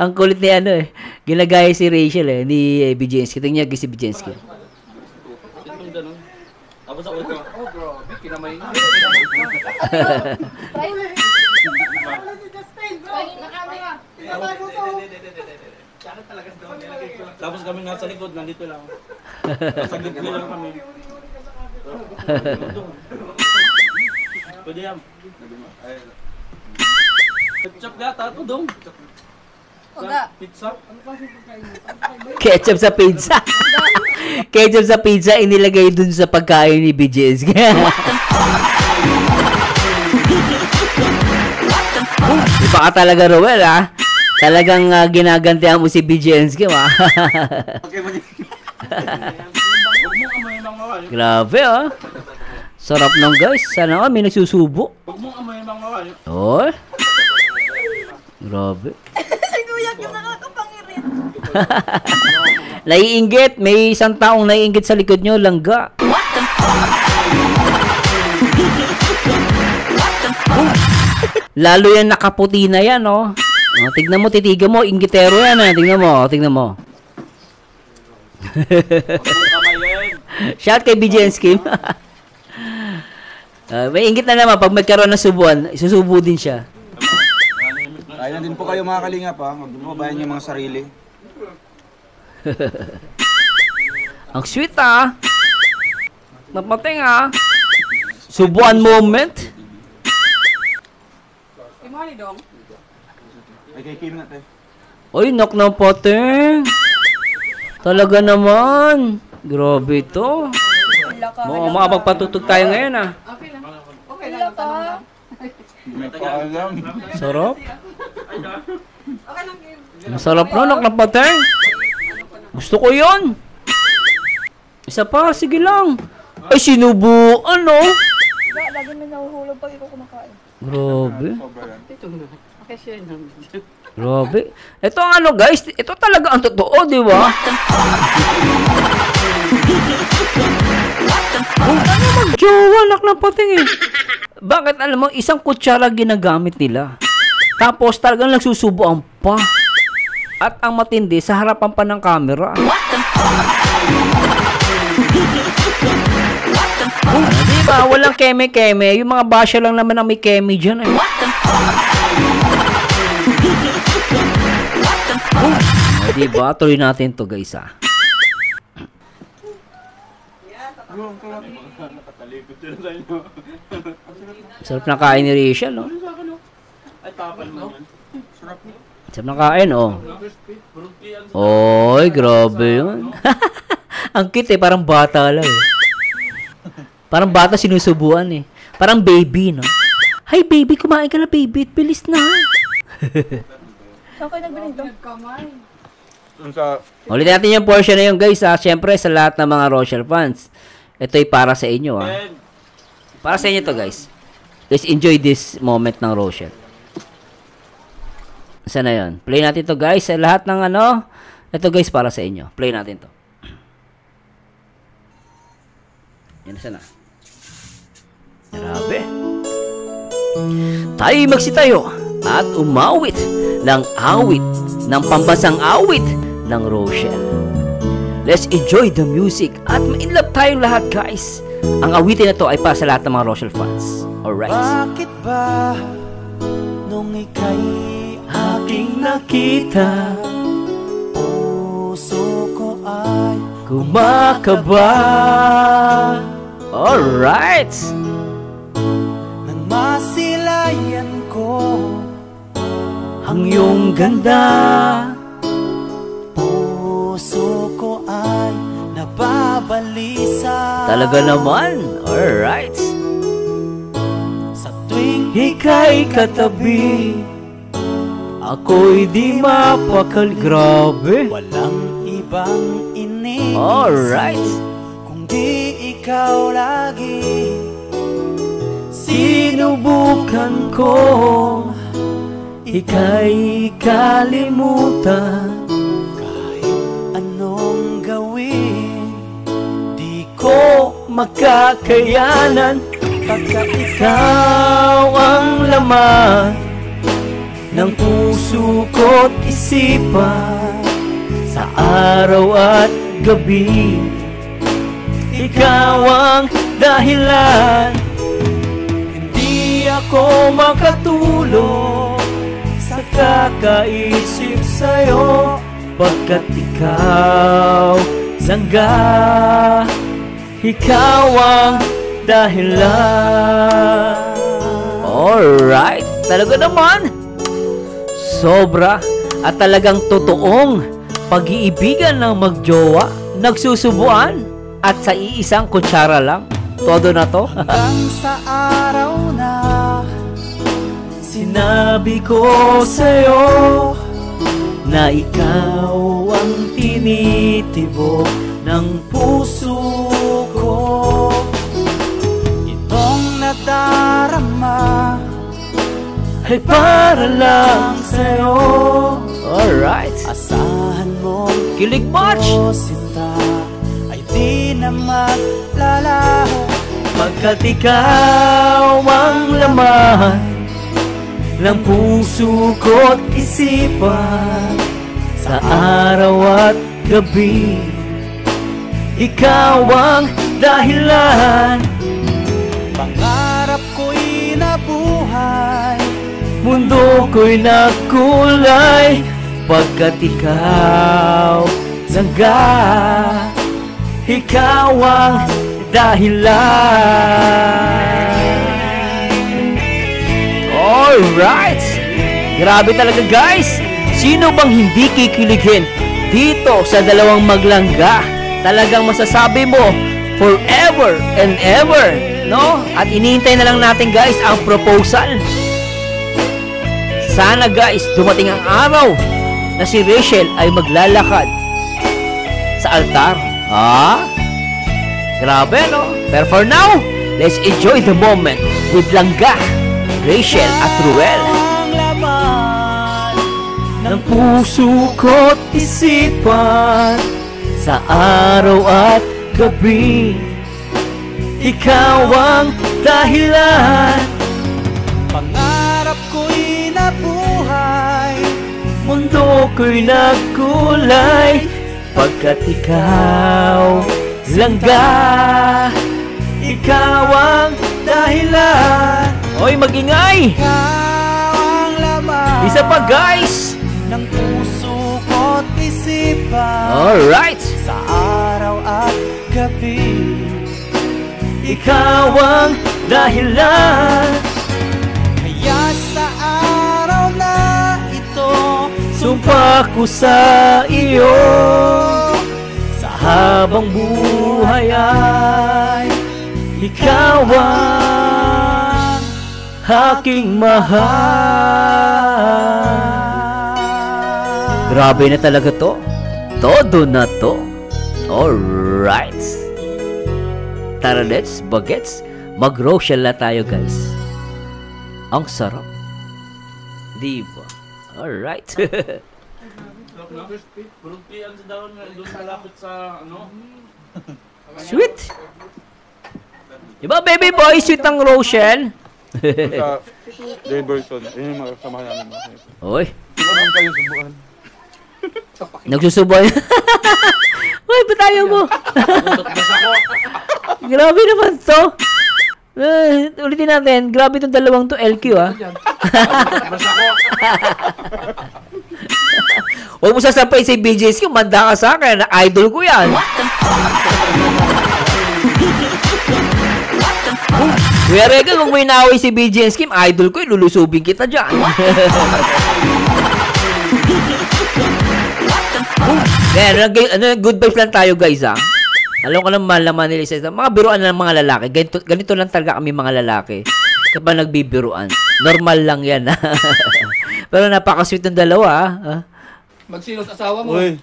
Ang kulit ni ginagaya si Rachel ni Bijensky. Tingnan niya si Bijensky. Tapos ako ito. Kinamay na. Tapos kami nasa likod, nandito lang. Sa gitna lang kami. Pwede yan. Ketchup gata ito dong. Sa pizza. Ketchup sa pizza. Ketchup sa pizza inilagay dun sa pagkain ni BJS. Iba ka talaga, Roel, Talagang ginagantihan mo si BJS, Grabe, Sarap nung guys. Sana may nagsusubo. Huwag mong amoy ang mga kayo. Oh. Grabe. Si Kuya yung nakakapangirit. Naiinggit. May isang taong naiinggit sa likod nyo. Langga. Lalo yan nakaputi na yan, tignan mo, titigan mo. Inggitero yan, Tignan mo. Shout kay BJensky. May inggit na naman. Pag magkaroon ng subuan, isusubo din siya. Kaya din po kayo mga kalingap Huwag mo bayan yung mga sarili. Ang sweet Napating Subuan moment. Imali dong. Ay kay Kim na tayo. Oy, knock ng pating. Talaga naman. Grabe ito. Makapagpatutog tayo ngayon Okay lang. Okay lang. Tanong lang. May paalam. Sarap. Okay lang, Kim. Masarap na, knock ng pating. Gusto ko yon. Isa pa, sige lang. Ay, sinubuan, Lagi may nahuhulog pag ikaw kumakain. Grabe. Ito na. Okay, share namin. Grabe. Ito ang guys, ito talaga ang totoo, di ba? Ano mag-jowa, nak ng pating Bakit alam mo, isang kutsara ginagamit nila. Tapos talagang nagsusubuan pa. At ang matindi, sa harapan pa ng camera. Diba? Walang keme-keme. Yung mga basya lang naman ang may keme dyan. Eh. Diba? Tuloy natin to guys ah. Sarap na kain ni Rachel, no? Sarap na kain, oh. Oy, grabe yun. Ang cute eh, parang bata lang eh. Parang bata sinusubuan eh. Parang baby, no? Hi baby, kumain ka na baby. Bilis na. Saan kayo nagbiling to? Ulit natin yung portion na yun guys ha. Siyempre sa lahat ng mga Rochelle fans. Ito'y para sa inyo ha. Para sa inyo to guys. Let's enjoy this moment ng Rochelle. Saan na yun? Play natin to guys. Sa lahat ng ano. Ito guys para sa inyo. Play natin to. Yan sana. Grabe. Tayo magsitayo at umawit ng awit ng pambansang awit ng Rochelle. Let's enjoy the music at ma-inlove tayong lahat guys. Ang awitin na to ay para sa lahat ng mga Rochelle fans. Alright. Bakit ba nung ika'y aking nakita, puso ko ay kumakaba. Alright. nang masilayan ko Ang iyong ganda. puso ko ay nababalisa. Talaga naman. Alright. Sa tuwing Ika'y katabi, ako'y di mapakal. Grabe. walang ibang iniisip, Alright. kung di ikaw lagi. Sinubukan ko, ika'y kalimutan. Kahit anong gawin, di Ko makakayanan, pagka ikaw ang laman ng puso ko't isipan. Sa araw at gabi, ikaw ang dahilan. Hindi ako makatulog sa kakaisip sa'yo, pagkat ikaw sangga, ikaw ang dahilan. Alright, talaga naman. Sobra at talagang totoong pag-iibigan ng magjowa, nagsusubuan at sa iisang kutsara lang. Todo na to. hanggang sa araw na Sinabi ko sa'yo na ikaw ang tinitibok ng puso ko. itong nadarama Ay para lang sa'yo. Alright. asahan mong Kilig much. o sinta ay di na maglalaho. Pagkat ikaw ang laman ng puso ko't isipan. Sa araw at gabi, ikaw ang dahilan. Pangarap ko'y nabuhay, Mundo ko'y nakulay, pagkat ikaw sangga, ikaw ang dahilan. Alright! Grabe talaga guys! Sino bang hindi kikiligin dito sa dalawang maglangga? Talagang masasabi mo forever and ever, no? At iniintay na lang natin guys ang proposal. Sana guys, dumating ang araw na si Rachel ay maglalakad sa altar. Grabe, no? Pero for now, let's enjoy the moment with Langga, Rachel at Ruel. ang laman Ng puso ko't isipan, sa araw at gabi, ikaw ang dahilan. Pangarap ko'y nabuhay, mundo ko'y nagkulay, pagkat ikaw langga, ikaw ang dahilan. Hoy, magingay! Ikaw ang laman Isa pa, guys! ng puso ko't isipan. Alright! Sa araw at gabi, Ikaw ang dahilan. kaya sa araw na ito, Sumpa ko sa iyo, sa habang buhay ay ikaw ang aking mahal. Grabe na talaga to. Todo na to. Alright. Tara, let's, bagets, mag-rochelle na tayo, guys. Ang sarap. Diba? Alright. Bruntian sa daon nga doon sa lapit sa ano. Sweet. Diba, baby boy, sweet ang Rochelle? Sa Diverson, yun yung mga kasama namin. Oy. Diba naman kayo subukan? Nagsusuboy. Uy, ba't ayaw mo? Grabe naman to. Ulitin natin. Grabe itong dalawang to LQ, ah. Huwag mo sasampay si BJ's ko. Manda ka sa akin. Idol ko yan. Kuya Regal, kung may naaway si BJ's Kim, idol ko, lulusubin kita dyan. Yan, good vibes lang tayo, guys, ha. Alam ko naman malaman nila isa. Mga biruan ng mga lalaki. Ganito lang talaga kami mga lalaki. Kapag nagbibiruan. Normal lang yan, ha. Pero napaka-sweet ng dalawa, ha. Magsilos asawa mo. Uy,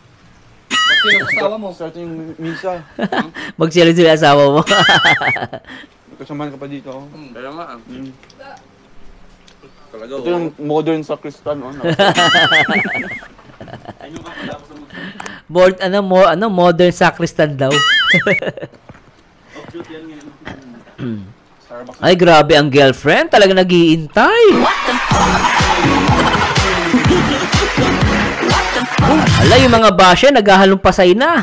Magsilos asawa mo. start yung misa. Magsilos sila asawa mo. Kasamahan ka pa dito. Kaya nga. Talaga. Ito yung modern sacristan. Modern sacristan daw. Ay, grabe ang girlfriend. Talaga nag-iintay. Ala, yung mga basya, naghahalumpasay na.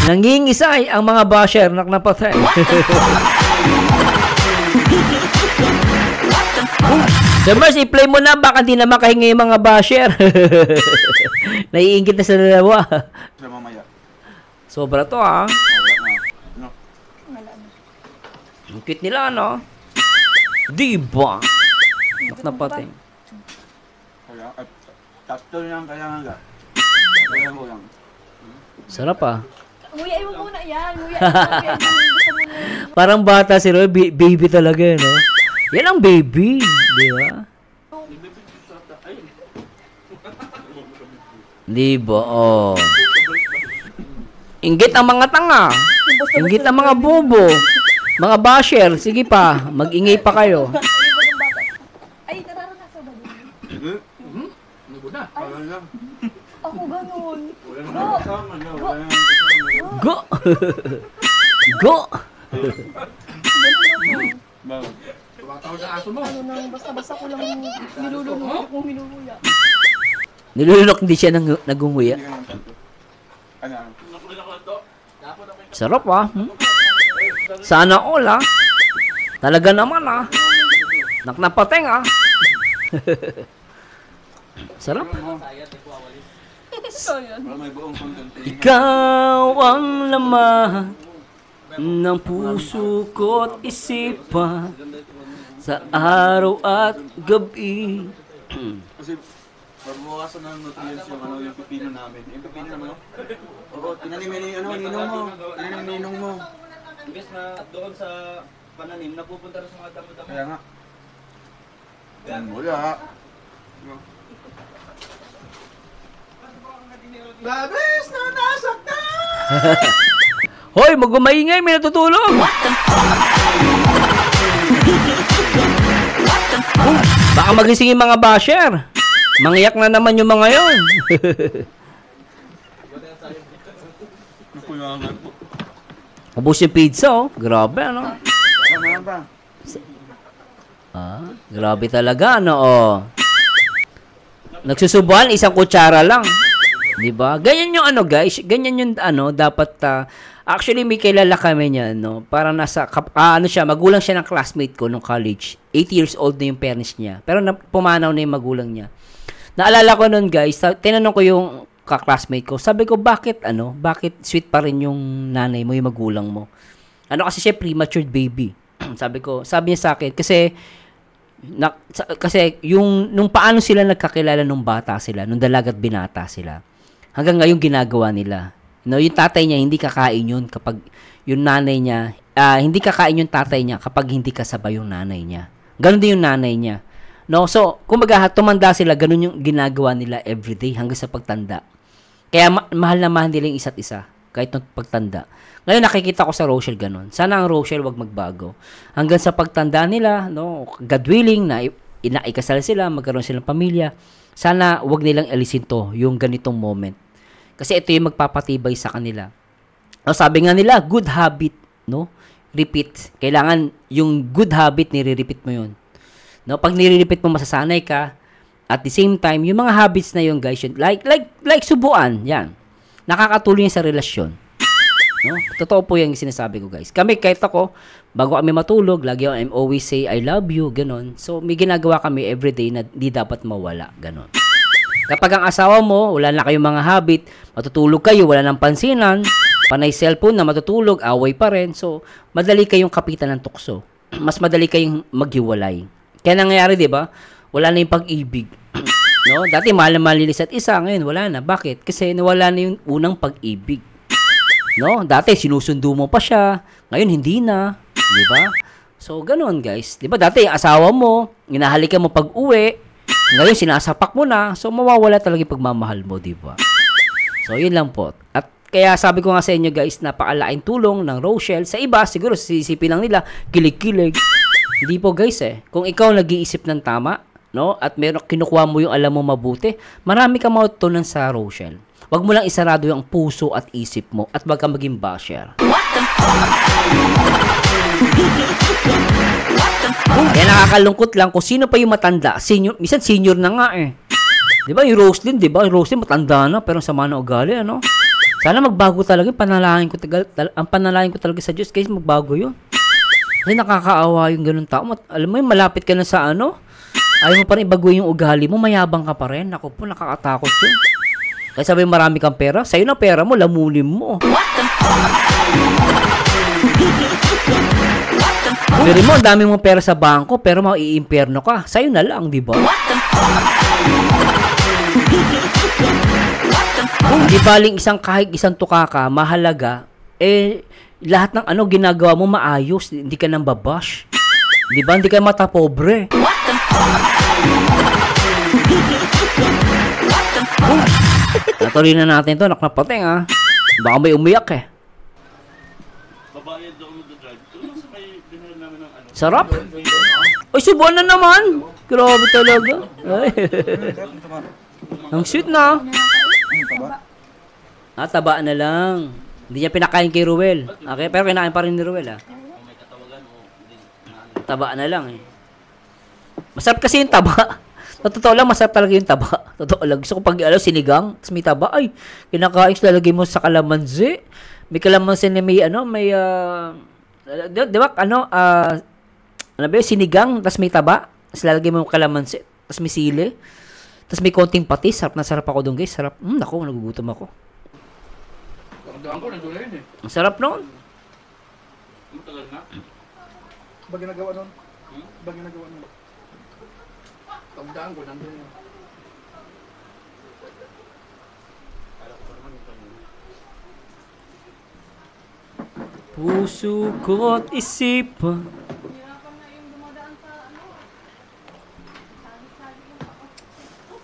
Nangingisay ang mga basher na patay. So, Mars, i-play mo na. Baka di na makahinga yung mga basher. Naiingit na sa dalawa. Mamaya. Sobra to, ha? Ang cute nila, ano? Diba? Na pati. Tapos lang kaya nga. Kaya mo lang. Sarap, ah. Nguyain mo muna yan. Nguyain mo. Gusto mo na. Parang bata si Roy. Baby talaga, no? Yan ang baby. Di ba? Di ba? Oh. Inggit ang mga tanga. Inggit ang mga bobo. Mga basher. Sige pa. Mag-ingay pa kayo. Ay, nararanasan ba din? Ako ganun. Go! Go! Tumatawag sa aso mo. Ano nang basta-basta ko lang nilulunok kung hinuhuya. Nilulunok, hindi siya nagunguya. Sarap, ah. Sana all, ah. Talaga naman, ah. Naknapateng, ah. Sarap. Ikaw ang laman ng puso ko't isipan sa araw at gabi. Kasi mabukasan ng nutrients yung pipino namin. Yung pipino naman, oo, tinanim yung ninong mo. Tinanim ninong mo. Imbes na doon sa pananim, napupunta rin sa mga damo-damo. Kaya nga. Wala. Labis na nasaktan! Hoy, magumaingay, may natutulog! Baka magising yung mga basher. Mangiyak na naman yung mga yon. Ubus yung pizza, oh. Grabe, ano? Ano ba? Grabe talaga, ano, oh. Nagsusubuan, isang kutsara lang. Diba? Ganyan yung ano, guys. Ganyan yung ano, dapat, actually, may kilala kami niya, no? Parang nasa, ano siya, magulang siya ng classmate ko nung college. 8 years old na yung parents niya. Pero pumanaw na yung magulang niya. Naalala ko nun, guys, tinanong ko yung ka-classmate ko. Sabi ko, bakit sweet pa rin yung nanay mo, yung magulang mo? Ano kasi siya, premature baby. Sabi niya sa akin, kasi nung paano sila nagkakilala nung bata sila, nung dalagat binata sila, hanggang ngayon ginagawa nila. No, yung tatay niya hindi kakain yun kapag yung nanay niya, hindi kakain yung tatay niya kapag hindi kasabay yung nanay niya. Ganon din yung nanay niya. No, so kumbaga tumanda sila, ganon yung ginagawa nila everyday hanggang sa pagtanda. Kaya mahal na mahal nila yung isa't isa kahit nung pagtanda. Ngayon nakikita ko sa Rochelle ganon. Sana ang Rochelle wag magbago. Hanggang sa pagtanda nila, no, God willing na ikasal sila, magkaroon silang pamilya. Sana wag nilang alisin to, yung ganitong moment. Kasi ito yung magpapatibay sa kanila. No, sabi nga nila, good habit, no? Repeat. Kailangan yung good habit nire-repeat mo yun. No, pag nire-repeat mo masasanay ka. At the same time, yung mga habits na yun, guys, yun, like subuan, yan. Nakakatulong sa relasyon. No? Totoo po yung sinasabi ko, guys. Kami, kahit ako, bago kami matulog, lagi I'm always say, I love you, ganon. So, may ginagawa kami everyday na di dapat mawala, ganon. Kapag ang asawa mo, wala na kayong mga habit, matutulog kayo, wala nang pansinan, panay cellphone na matutulog, away pa rin. So, madali kayong kapitan ng tukso. Mas madali kayong maghiwalay. Kaya nangyayari, di ba? Wala na yung pag-ibig. No? Dati mahal na mahal nila isa't isa, ngayon wala na. Bakit? Kasi nawala na yung unang pag-ibig. No? Dati sinusundo mo pa siya, ngayon hindi na, di ba? So ganoon, guys. Di ba dati yung asawa mo, hinahalikan mo pag-uwi, ngayon sinasapak mo na, so mawawala talaga yung pagmamahal mo, di ba? So yun lang po. At kaya sabi ko nga sa inyo, guys, napakalaking tulong ng Rochelle. Sa iba, siguro sisipin lang nila, kilig-kilig. Hindi po, guys, kung ikaw nag-iisip ng tama, no, at kinukuha mo yung alam mo mabuti, marami kang matutunan sa Rochelle. Wag mo lang isarado yung puso at isip mo at wag kang maging basher. Kaya nakakalungkot lang kung sino pa yung matanda. Senior, minsan senior na nga eh. Di ba yung Roslyn, di ba? Yung Roslyn matanda na pero sama na ugali, ano? Sana magbago talaga. Ang panalangin ko talaga sa Diyos, guys, magbago yun. Kasi nakakaawa yung ganun tao. Alam mo yung malapit ka na sa ano? Ayaw mo pa rin ibago yung ugali mo, mayabang ka pa rin. Ako po, nakakatakot yun. Kaya sabi marami kang pera, sa'yo na pera mo, lamunin mo. Pero mo, ang dami mong pera sa bangko, pero maiimperno ka. Sa'yo na lang, di ba? Di baling kahit isang tuka ka, mahalaga, lahat ng ano ginagawa mo maayos, hindi ka nang babash. Di ba? Hindi ka mata pobre. Natuloy na natin to, naknapating ha. Baka may umiyak eh. Babayad daw mo drive. Tulong sa may binahal namin ng ano. Sarap. Ay, subuan na naman. Grabe talaga. Ay. Ang sweet na. Taba na lang. Hindi niya pinakain kay Ruel. Okay, pero kinain pa rin ni Ruel ha. Taba na lang eh. Masarap kasi yung taba. Sa totoo lang, masarap talaga yung taba. Totoo lang. Gusto ko pag sinigang, tapos may taba, ay, kinakain, lalagay mo sa kalamansi. May kalamansi na may, di ba, sinigang, tapos may taba, tapos lalagay mo yung kalamansi, tapos may sili, tapos may konting patis. Sarap na sarap ako doon, guys. Sarap. Naku, nagugutom ako. Ang sarap noon. Ba ginagawa nun? Ba ginagawa nun? Tagdaan ko, nandun yun. Puso ko at isipan.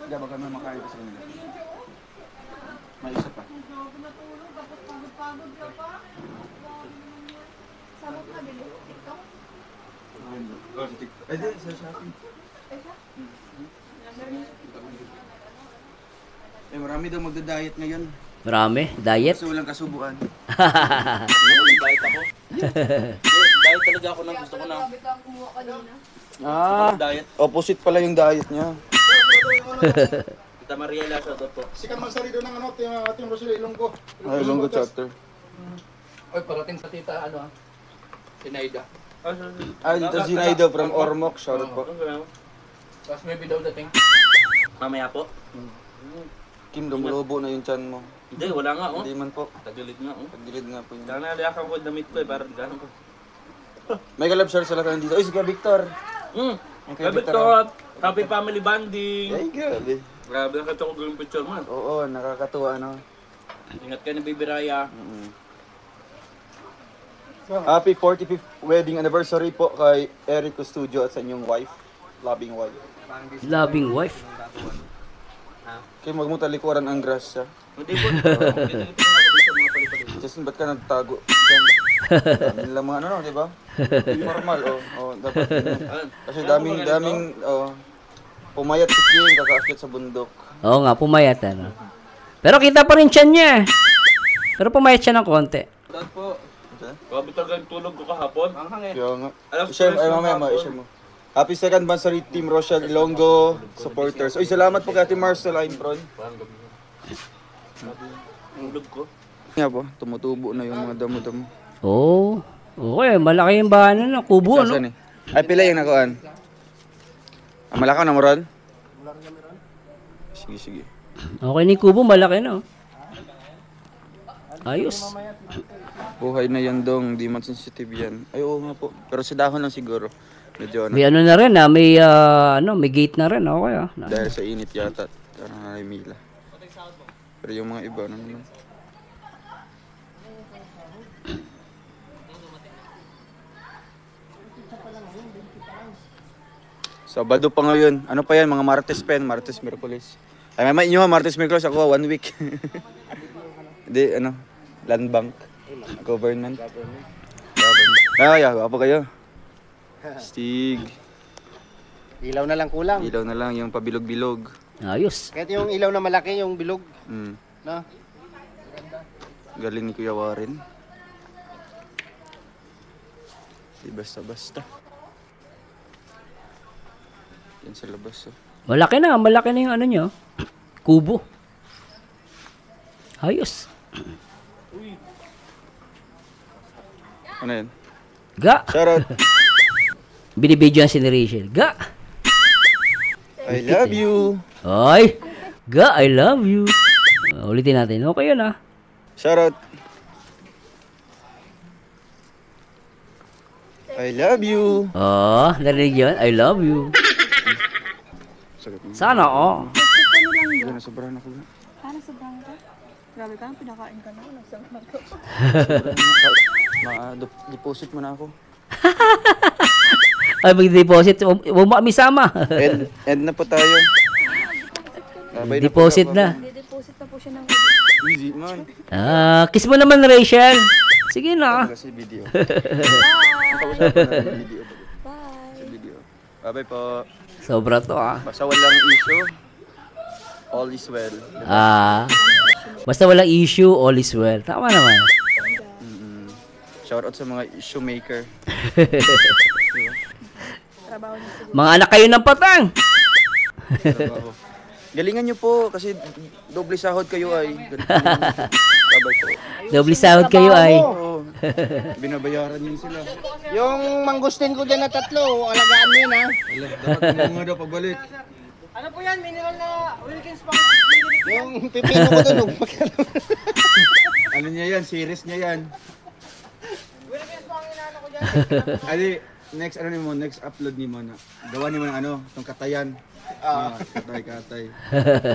Hindi ba kami makain kasi nila? May isa pa. Ay, di, sa shopping. Marami daw magda-diet ngayon. Marami. Diet. Gusto lang kasubuan. Diet ako. Diet talaga ako nang gusto ko na. Diet. Opposite pala yung diet niya. Kita Mariela sa to po. Si Kamal Sarido ng ano, ating Rosalie Ilonggo. Ay, Ilonggo chapter. Oy, parating sa tita, ano Sinaida. Dito si Naido from Ormoc. Shoutout po. Tapos maybe daw dating. Mamaya po. Kim, lumulobo na yung chan mo. Hindi, wala nga oh. Hindi man po. Tagilid nga oh. Tagilid nga po yun. Kaya naliakan ko damit ko para gano'n ko. May kalab share sa lahat dito. Uy, si Kuya Victor. Sabi ko, happy family bonding. Ay, grabe. Grabe, nakita ko yung picture man. Oo, nakakatuwa, no? Ingat ka na, Baby Raya. Happy 45th wedding anniversary po kay Erico Studio at sa inyong wife. Loving wife. Loving wife. Kaya wag mo talikuran ang grasya. Hindi po. Justin, ba't ka nagtago? Dami lang mga ano, di ba? Normal, dapat. Kasi daming, pumayat si Kim, kakaakit sa bundok. Oo nga, pumayat ano. Pero kita pa rin tiyan niya. Pero pumayat siya ng konti. Dad po. Grabe talaga yung tulog ko kahapon. Kaya nga. I-share mo. Happy second anniversary Team Rochelle Ilonggo supporters. Uy, salamat po kay Ate Marcel Aimbron. Tulog ko. Nga po, tumutubo na yung mga damo-damo. Oo. Okay, malaki yung bahanan na. Kubo, ano? Saan eh? Ay, pila yung nakuhaan. Malakaw na mo ron? Sige. Okay ni kubo, malaki na. Ayos. Buhay na yan dong, di man sensitive yan. Ay, oo nga po. Pero sa dahon lang siguro. Medyo ano. May ano na rin, may gate na rin. Okay, Dahil sa init yata. Parang nalimila. Pero yung mga iba, ano naman. Sabado pa ngayon. Ano pa yan? Mga Martes pa yan. Martes, Miyerkules. Ay, may inyo Martes, Miyerkules. Ako, 1 week. Hindi, Land Bank. Government. Ay, apa kayo? Stig. Ilaw na lang kulang. Ilaw na lang, yung pabilog-bilog. Ayos. Kahit yung ilaw na malaki, yung bilog. No? Galing ni Kuya Warren. Di basta-basta. Yan sa labas. Malaki na yung ano nyo. Kubo. Ayos. Ano yan? Ga. Shoutout. Binibidyoan si Rachel. Ga. I love you. Ay. Ga, I love you. Ulitin natin. Okay yun Shoutout. I love you. Narinig yun? I love you. Sana, Wala, sobrahan ako. Paano sobrang ka? Grabe ka, pinakain ka na. Nagsabar ko. Ma-deposit mo na ako. Ay, mag-deposit. Huwag mo kami sama. End na po tayo. Deposit na. Deposit na po siya ng Easy man. Kiss mo naman, Rachel. Sige na. Kasi video. Bye. Bye po. Sobra to Basta walang issue, all is well. Basta walang issue, all is well. Tama naman. Shout out sa mga issue maker. Mga anak kayo ng patang. Galingan nyo po kasi doble sahod kayo ay. Doble sahod kayo ay. Binabayaran yun sila. Yung mangustin ko dyan na 3, alagaan mo yun ha. Dapat mo daw pagbalik. Ano po yan? Mineral na Wilkins pang... Yung pipino ko dun. Ano niya yan? Series niya yan. Wilkins pang inaano ko dyan. Ali, next upload ni mo na. Gawa ni mo ng itong katayan. Katay.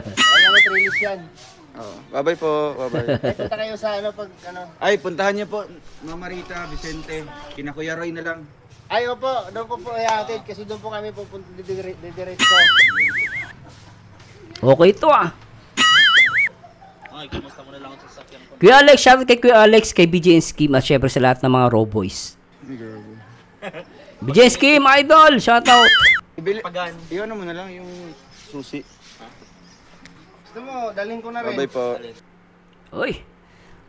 Wala mo trailis yan. Bye-bye po. Bye-bye. Punta kayo sa ano pag ano. Ay, puntahan niyo po. Mama Rita, Vicente. Kina Kuya Roy na lang. Ay, opo. Doon po ihatid kasi doon po kami pupunta diretso. Okay ito Ay, kumusta mo na lang sa sasakyan ko. Kuya Alex, shoutout kay Kuya Alex, kay BJ and Scheme, at syempre sa lahat ng mga Raw Boys. BJ and Scheme, idol! Shoutout! Iwan mo na lang yung susi. Gusto mo, dalhin ko na rin. Bye-bye po. Uy.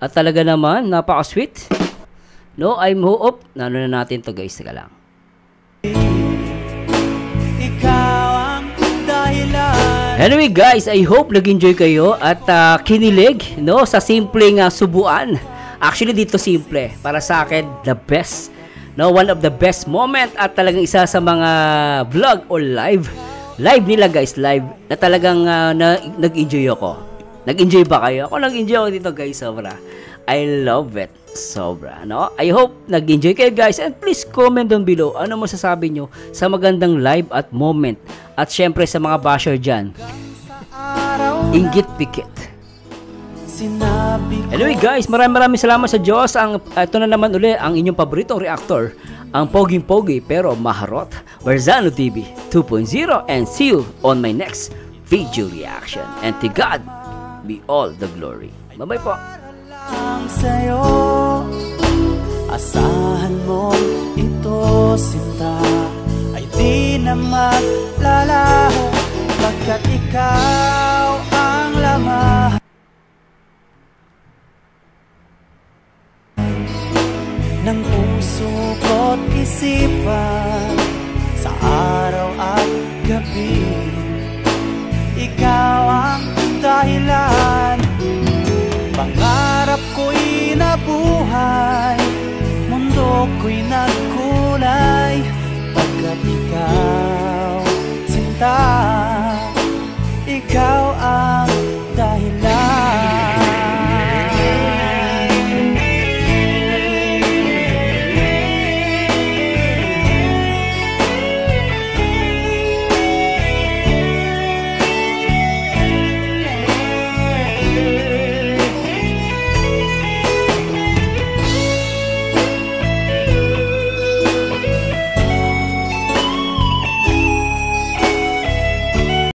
At talaga naman, napaka-sweet. No, I'm hoop. Nano na natin to guys. Teka lang. Ikaw ang dahilan. Anyway guys, I hope nag-enjoy kayo at kinilig, no, sa simpleng subuan. Actually dito simple, para sa akin the best, no, one of the best moment at talagang isa sa mga vlog or live nila guys, live na talagang nag-enjoy ako. Nag-enjoy ba kayo? Ako nag-enjoy ako dito guys, sobra. I love it. Sobra, no? I hope nag-enjoy kayo guys, and please comment down below ano masasabi nyo sa magandang live at moment. At syempre sa mga basher dyan, inggit pikit. Anyway guys, maraming salamat sa Diyos. Ito na naman uli ang inyong paboritong reactor, ang poging-pogi pero maharot, Marzano TV 2.0, and see you on my next video reaction. And to God be all the glory. Bye-bye po. Sa'yo, asahan mo ito sinta ay di na maglalaho, pagkat ikaw ang laman ng puso ko't isipan. Sa araw at gabi, ikaw ang dahilan. Pangarap ko'y nabuhay, mundo ko'y nagkulay, pagkat ikaw, sinta, ikaw ang